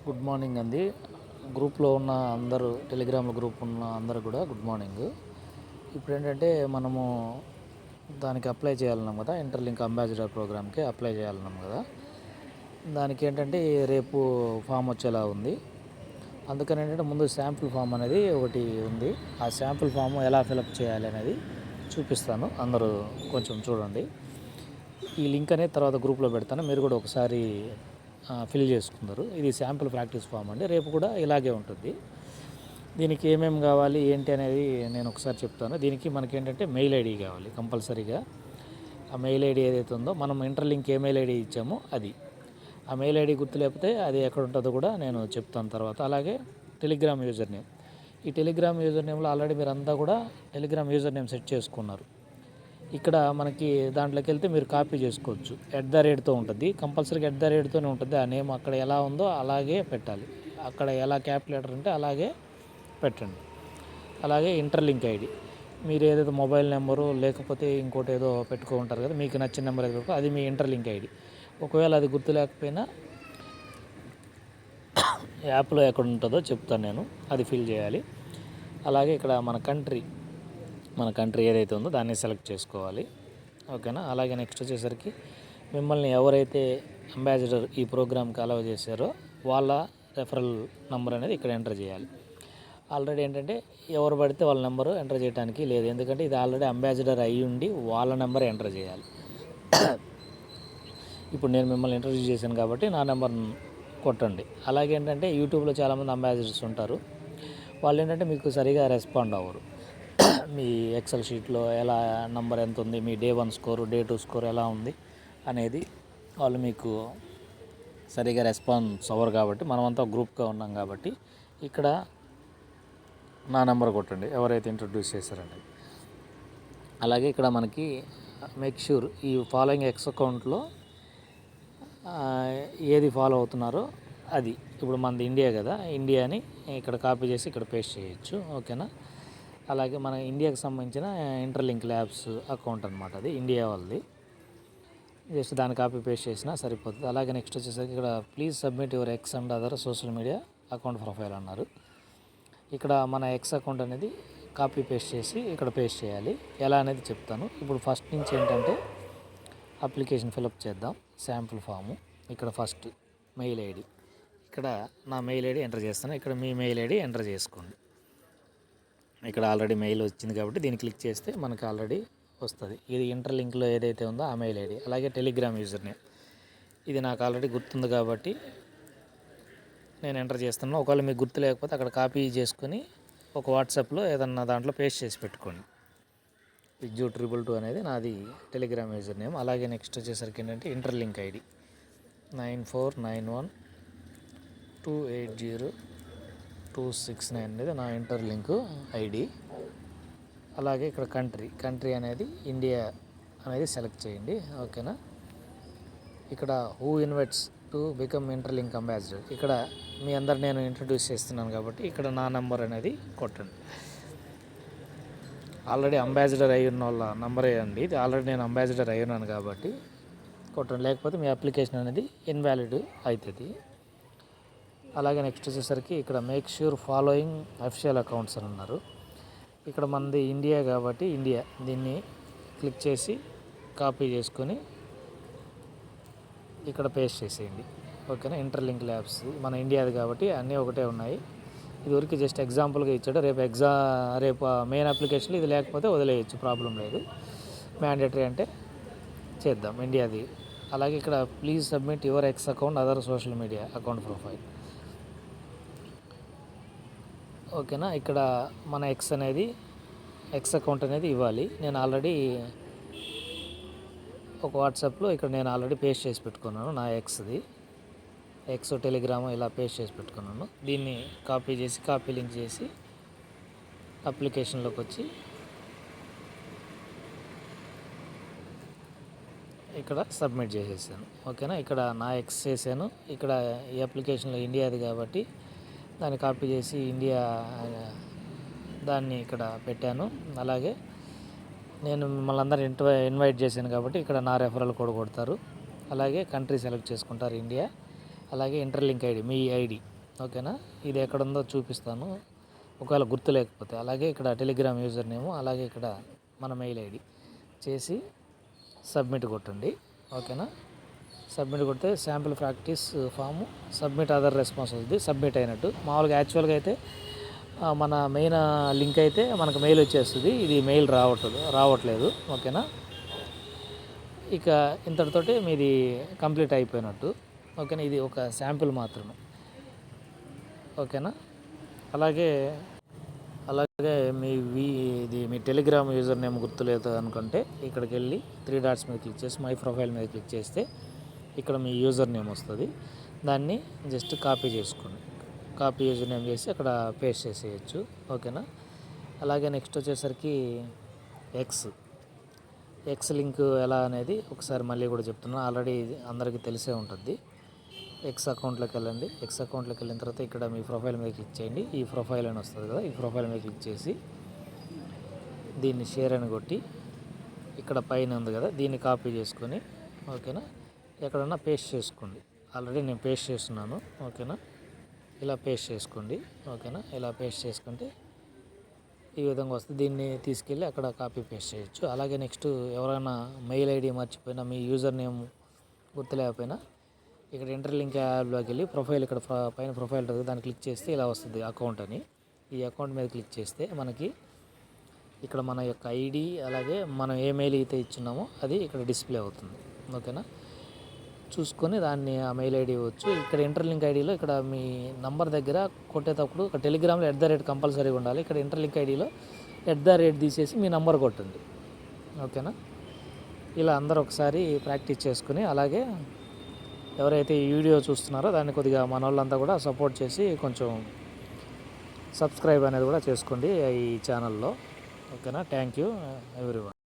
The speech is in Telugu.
గుడ్ మార్నింగ్ అండి. గ్రూప్లో ఉన్న అందరూ, టెలిగ్రామ్ గ్రూప్ ఉన్న అందరూ కూడా గుడ్ మార్నింగ్. ఇప్పుడు ఏంటంటే మనము దానికి అప్లై చేయాలన్నాం కదా, ఇంటర్లింక్ అంబాసిడర్ ప్రోగ్రామ్కి అప్లై చేయాలన్నాం కదా. దానికి ఏంటంటే రేపు ఫామ్ వచ్చేలా ఉంది. అందుకని ఏంటంటే ముందు శాంపుల్ ఫామ్ అనేది ఒకటి ఉంది. ఆ శాంపుల్ ఫామ్ ఎలా ఫిలప్ చేయాలి అనేది చూపిస్తాను, అందరూ కొంచెం చూడండి. ఈ లింక్ అనేది తర్వాత గ్రూప్లో పెడతాను, మీరు కూడా ఒకసారి ఫిల్ చేసుకుందరు. ఇది శాంపుల్ ప్రాక్టీస్ ఫామ్ అండి. రేపు కూడా ఇలాగే ఉంటుంది. దీనికి ఏమేమి కావాలి ఏంటి అనేది నేను ఒకసారి చెప్తాను. దీనికి మనకి ఏంటంటే మెయిల్ ఐడి కావాలి కంపల్సరీగా. ఆ మెయిల్ ఐడి ఏదైతే ఉందో, మనం ఇంటర్లింక్ ఏ మెయిల్ ఐడి ఇచ్చామో అది, ఆ మెయిల్ ఐడి గుర్తు లేకపోతే అది ఎక్కడ ఉంటుందో కూడా నేను చెప్తాను తర్వాత. అలాగే టెలిగ్రామ్ యూజర్ నేమ్. ఈ టెలిగ్రామ్ యూజర్ నేమ్లో ఆల్రెడీ మీరు అంతా కూడా టెలిగ్రామ్ యూజర్ నేమ్ సెట్ చేసుకున్నారు. ఇక్కడ మనకి దాంట్లోకి వెళ్తే మీరు కాపీ చేసుకోవచ్చు. @ ఉంటుంది, కంపల్సరీగా @తోనే ఉంటుంది. ఆ నేమ్ అక్కడ ఎలా ఉందో అలాగే పెట్టాలి. అక్కడ ఎలా క్యాపిటల్ ఉంటే అలాగే పెట్టండి. అలాగే ఇంటర్లింక్ ఐడి, మీరు ఏదైతే మొబైల్ నెంబరు లేకపోతే ఇంకోటి ఏదో పెట్టుకుంటారు కదా, మీకు నచ్చిన నెంబర్ ఏదో అది మీ ఇంటర్లింక్ ఐడి. ఒకవేళ అది గుర్తు లేకపోయినా యాప్లో ఎక్కడ ఉంటుందో చెప్తాను నేను, అది ఫిల్ చేయాలి. అలాగే ఇక్కడ మన కంట్రీ ఏదైతే ఉందో దాన్ని సెలెక్ట్ చేసుకోవాలి. ఓకేనా. అలాగే నెక్స్ట్ వచ్చేసరికి మిమ్మల్ని ఎవరైతే అంబాసిడర్ ఈ ప్రోగ్రామ్కి అలౌ చేశారో వాళ్ళ రెఫరల్ నెంబర్ అనేది ఇక్కడ ఎంటర్ చేయాలి. ఆల్రెడీ ఏంటంటే ఎవరు పడితే వాళ్ళ నెంబరు ఎంటర్ చేయడానికి లేదు, ఎందుకంటే ఇది ఆల్రెడీ అంబాసిడర్ అయ్యి ఉండి వాళ్ళ నెంబర్ ఎంటర్ చేయాలి. ఇప్పుడు నేను మిమ్మల్ని ఇంట్రడ్యూస్ చేశాను కాబట్టి నా నెంబర్ కొట్టండి. అలాగే ఏంటంటే యూట్యూబ్లో చాలామంది అంబాసిడర్స్ ఉంటారు, వాళ్ళు ఏంటంటే మీకు సరిగా రెస్పాండ్ అవ్వరు. మీ ఎక్సెల్ షీట్లో ఎలా నెంబర్ ఎంత ఉంది, మీ డే 1 స్కోరు, డే 2 స్కోర్ ఎలా ఉంది అనేది వాళ్ళు మీకు సరిగా రెస్పాన్స్ అవ్వరు. కాబట్టి మనమంతా గ్రూప్గా ఉన్నాం కాబట్టి ఇక్కడ నా నెంబర్ కొట్టండి ఎవరైతే ఇంట్రడ్యూస్ చేశారండి. అలాగే ఇక్కడ మనకి మేక్ ష్యూర్ ఈ ఫాలోయింగ్ ఎక్స్ అకౌంట్లో ఏది ఫాలో అవుతున్నారో అది. ఇప్పుడు మనది ఇండియా కదా, ఇండియాని ఇక్కడ కాపీ చేసి ఇక్కడ పేస్ట్ చేయొచ్చు. ఓకేనా. అలాగే మన ఇండియాకి సంబంధించిన ఇంటర్లింక్ ల్యాబ్స్ అకౌంట్ అనమాట, అది ఇండియా వాళ్ళది. జస్ట్ దాన్ని కాపీ పేస్ట్ చేసినా సరిపోతుంది. అలాగే నెక్స్ట్ వచ్చేసరికి ఇక్కడ please submit your ex and other social media account profile అన్నారు. ఇక్కడ మన ఎక్స్ అకౌంట్ అనేది కాపీ పేస్ట్ చేసి ఇక్కడ పేస్ట్ చేయాలి. ఎలా అనేది చెప్తాను. ఇప్పుడు ఫస్ట్ నుంచి ఏంటంటే అప్లికేషన్ ఫిలప్ చేద్దాం. Sample form. ఇక్కడ ఫస్ట్ మెయిల్ ఐడి, ఇక్కడ నా మెయిల్ ఐడి ఎంటర్ చేస్తాను. ఇక్కడ మీ మెయిల్ ఐడి ఎంటర్ చేసుకోండి. ఇక్కడ ఆల్రెడీ మెయిల్ వచ్చింది కాబట్టి దీన్ని క్లిక్ చేస్తే మనకు ఆల్రెడీ వస్తుంది. ఇది ఇంటర్లింక్లో ఏదైతే ఉందో ఆ మెయిల్ ఐడి. అలాగే టెలిగ్రామ్ యూజర్ నేమ్, ఇది నాకు ఆల్రెడీ గుర్తుంది కాబట్టి నేను ఎంటర్ చేస్తున్నాను. ఒకవేళ మీకు గుర్తు లేకపోతే అక్కడ కాపీ చేసుకొని ఒక వాట్సాప్లో ఏదన్నా దాంట్లో పేస్ట్ చేసి పెట్టుకోండి. Piju222 అనేది నాది టెలిగ్రామ్ యూజర్ నేమ్. అలాగే నెక్స్ట్ వచ్చేసరికి ఏంటంటే ఇంటర్లింక్ ఐడి 9491280269 అనేది నా ఇంటర్లింక్ ఐడి. అలాగే ఇక్కడ కంట్రీ అనేది ఇండియా అనేది సెలెక్ట్ చేయండి. ఓకేనా. ఇక్కడ who invites to become interlink ambassador, ఇక్కడ మీ అందరు నేను ఇంట్రడ్యూస్ చేస్తున్నాను కాబట్టి ఇక్కడ నా నెంబర్ అనేది కొట్టండి. ఆల్రెడీ అంబాసిడర్ అయి ఉన్న వాళ్ళ నెంబరే అండి ఇది. ఆల్రెడీ నేను అంబాసిడర్ అయి ఉన్నాను కాబట్టి కొట్టండి, లేకపోతే మీ అప్లికేషన్ అనేది ఇన్వాలిడ్ అవుతుంది. అలాగే నెక్స్ట్ వచ్చేసరికి ఇక్కడ make sure following official accounts అని ఉన్నారు. ఇక్కడ మనది ఇండియా కాబట్టి ఇండియా, దీన్ని క్లిక్ చేసి కాపీ చేసుకొని ఇక్కడ పేస్ట్ చేసేయండి. ఓకేనా. ఇంటర్లింక్ ల్యాబ్స్ మన ఇండియాది కాబట్టి అన్నీ ఒకటే ఉన్నాయి. ఇది వరకు జస్ట్ ఎగ్జాంపుల్గా ఇచ్చాడు. రేపు మెయిన్ అప్లికేషన్లో ఇది లేకపోతే వదిలేయచ్చు, ప్రాబ్లం లేదు. మ్యాండేటరీ అంటే చేద్దాం ఇండియాది. అలాగే ఇక్కడ please submit your ex account other social media account profile. ఓకేనా. ఇక్కడ మన ఎక్స్ అకౌంట్ అనేది ఇవ్వాలి. నేను ఆల్రెడీ ఒక వాట్సాప్లో ఇక్కడ నేను ఆల్రెడీ పేస్ట్ చేసి పెట్టుకున్నాను నా ఎక్స్ టెలిగ్రామ్ ఇలా పేస్ట్ చేసి పెట్టుకున్నాను. దీన్ని కాపీ లింక్ చేసి అప్లికేషన్లోకి వచ్చి ఇక్కడ సబ్మిట్ చేసేసాను. ఓకేనా. ఇక్కడ నా ఎక్స్ చేశాను. ఇక్కడ ఈ అప్లికేషన్లో ఇండియాది కాబట్టి దాన్ని కాపీ చేసి ఇండియా దాన్ని ఇక్కడ పెట్టాను. అలాగే నేను మిమ్మల్ని అందరూ ఇన్వైట్ చేశాను కాబట్టి ఇక్కడ నా రెఫరల్ కోడ్ కొడతారు. అలాగే కంట్రీ సెలెక్ట్ చేసుకుంటారు ఇండియా. అలాగే ఇంటర్లింక్ ఐడి మీ ఐడి ఓకేనా. ఇది ఎక్కడుందో చూపిస్తాను ఒకవేళ గుర్తు లేకపోతే. అలాగే ఇక్కడ టెలిగ్రామ్ యూజర్ నేము, అలాగే ఇక్కడ మన మెయిల్ ఐడి చేసి సబ్మిట్ కొట్టండి. ఓకేనా. సబ్మిట్ కొడితే sample practice form submit other response వస్తుంది, సబ్మిట్ అయినట్టు. మామూలుగా యాక్చువల్గా అయితే మన మెయిన్ లింక్ అయితే మనకు మెయిల్ వచ్చేస్తుంది, ఇది మెయిల్ రావట్లేదు. ఓకేనా. ఇక ఇంతటితోటి మీది కంప్లీట్ అయిపోయినట్టు. ఓకేనా. ఇది ఒక శాంపిల్ మాత్రమే. ఓకేనా. అలాగే ఇది మీ టెలిగ్రామ్ యూజర్ నేమ్ గుర్తులేదు అనుకుంటే ఇక్కడికి వెళ్ళి 3 డాట్స్ మీద క్లిక్ చేసి మై ప్రొఫైల్ మీద క్లిక్ చేస్తే ఇక్కడ మీ యూజర్ నేమ్ వస్తుంది. దాన్ని జస్ట్ కాపీ చేసుకోండి. కాపీ యూజర్ నేమ్ చేసి అక్కడ పేస్ట్ చేసేయచ్చు. ఓకేనా. అలాగే నెక్స్ట్ వచ్చేసరికి ఎక్స్ లింక్ ఎలా అనేది ఒకసారి మళ్ళీ కూడా చెప్తున్నా, ఆల్రెడీ అందరికీ తెలిసే ఉంటుంది. ఎక్స్ అకౌంట్లోకి వెళ్ళండి. ఎక్స్ అకౌంట్లోకి వెళ్ళిన తర్వాత ఇక్కడ మీ ప్రొఫైల్ మీద క్లిక్ చేయండి. ఈ ప్రొఫైల్ అని వస్తుంది కదా, ఈ ప్రొఫైల్ మీద క్లిక్ చేసి దీన్ని షేర్ అని కొట్టి ఇక్కడ పైన ఉంది కదా, దీన్ని కాపీ చేసుకొని ఓకేనా ఎక్కడన్నా పేస్ట్ చేసుకోండి. ఆల్రెడీ నేను పేస్ట్ చేస్తున్నాను. ఓకేనా. ఇలా పేస్ట్ చేసుకోండి. ఓకేనా. ఇలా పేస్ట్ చేసుకుంటే ఈ విధంగా వస్తుంది. దీన్ని తీసుకెళ్ళి అక్కడ కాపీ పేస్ట్ చేయొచ్చు. అలాగే నెక్స్ట్ ఎవరైనా మెయిల్ ఐడి మర్చిపోయినా, మీ యూజర్ నేమ్ గుర్తులేకపోయినా ఇక్కడ ఎంటర్ లింక్ యాప్లోకి వెళ్ళి ప్రొఫైల్ ఇక్కడ పైన ప్రొఫైల్ ఉంటుంది, దాన్ని క్లిక్ చేస్తే ఇలా వస్తుంది అకౌంట్ అని. ఈ అకౌంట్ మీద క్లిక్ చేస్తే మనకి ఇక్కడ మన యొక్క ఐడి, అలాగే మనం ఏ మెయిల్ అయితే ఇచ్చున్నామో అది ఇక్కడ డిస్ప్లే అవుతుంది. ఓకేనా. చూసుకొని దాన్ని ఆ మెయిల్ ఐడి ఇవ్వచ్చు. ఇక్కడ ఎంటర్ లింక్ ఐడిలో ఇక్కడ మీ నంబర్ దగ్గర కొట్టేటప్పుడు ఒక టెలిగ్రామ్లో @ కంపల్సరీగా ఉండాలి. ఇక్కడ ఎంటర్ లింక్ ఐడిలో @ తీసేసి మీ నంబర్ కొట్టండి. ఓకేనా. ఇలా అందరూ ఒకసారి ప్రాక్టీస్ చేసుకుని, అలాగే ఎవరైతే ఈ వీడియో చూస్తున్నారో దాన్ని కొద్దిగా మన వాళ్ళంతా కూడా సపోర్ట్ చేసి కొంచెం సబ్స్క్రైబ్ అనేది కూడా చేసుకోండి ఈ ఛానల్లో. ఓకేనా. Thank you everyone.